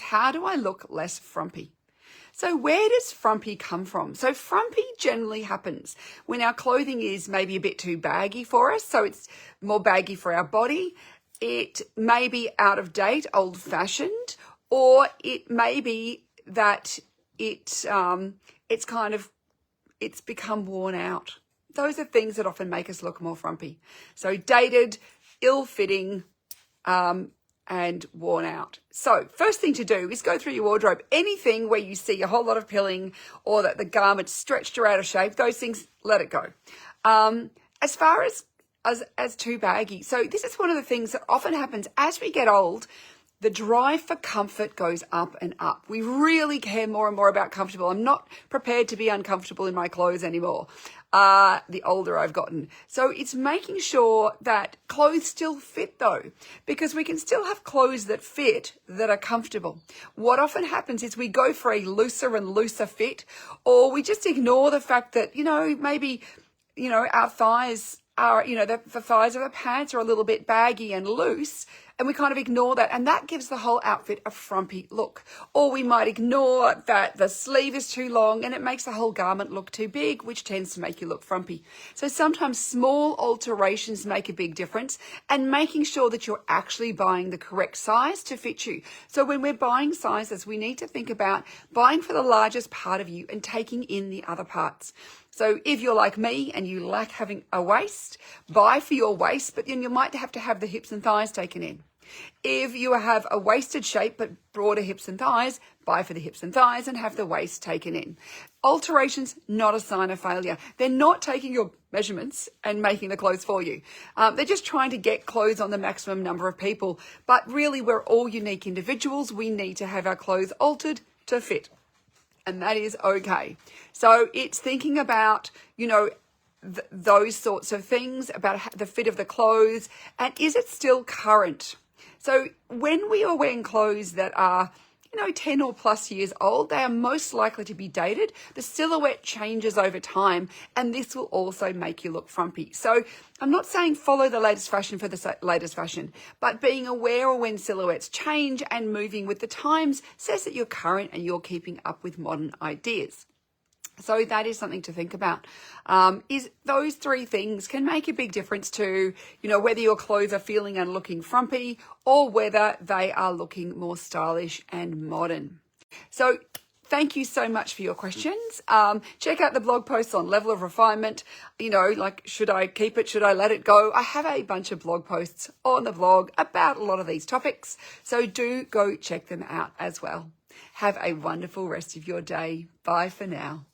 How do I look less frumpy? So where does frumpy come from? So frumpy generally happens when our clothing is maybe a bit too baggy for us. So it's more baggy for our body. It may be out of date, old fashioned, or it may be that it's become worn out. Those are things that often make us look more frumpy. So dated, ill-fitting, and worn out. So first thing to do is go through your wardrobe. Anything where you see a whole lot of pilling or that the garment's stretched or out of shape, those things, let it go. As far as too baggy. So this is one of the things that often happens as we get old. The drive for comfort goes up and up. We really care more and more about comfortable. I'm not prepared to be uncomfortable in my clothes anymore, the older I've gotten. So it's making sure that clothes still fit though, because we can still have clothes that fit, that are comfortable. What often happens is we go for a looser and looser fit, or we just ignore the fact that, maybe, our thighs are, the thighs of the pants are a little bit baggy and loose, and we kind of ignore that, and that gives the whole outfit a frumpy look. Or we might ignore that the sleeve is too long and it makes the whole garment look too big, which tends to make you look frumpy. So sometimes small alterations make a big difference, and making sure that you're actually buying the correct size to fit you. So when we're buying sizes, we need to think about buying for the largest part of you and taking in the other parts. So if you're like me and you like having a waist, buy for your waist, but then you might have to have the hips and thighs taken in. If you have a waisted shape but broader hips and thighs, buy for the hips and thighs and have the waist taken in. Alterations, not a sign of failure. They're not taking your measurements and making the clothes for you. They're just trying to get clothes on the maximum number of people. But really, we're all unique individuals. We need to have our clothes altered to fit. And that is okay. So it's thinking about, those sorts of things, about the fit of the clothes, and is it still current? So when we are wearing clothes that are, 10 or plus years old, they are most likely to be dated. The silhouette changes over time, and this will also make you look frumpy. So I'm not saying follow the latest fashion for the latest fashion, but being aware of when silhouettes change and moving with the times says that you're current and you're keeping up with modern ideas. So that is something to think about. Is those three things can make a big difference to, whether your clothes are feeling and looking frumpy or whether they are looking more stylish and modern. So thank you so much for your questions. Check out the blog posts on level of refinement. Should I keep it? Should I let it go? I have a bunch of blog posts on the blog about a lot of these topics. So do go check them out as well. Have a wonderful rest of your day. Bye for now.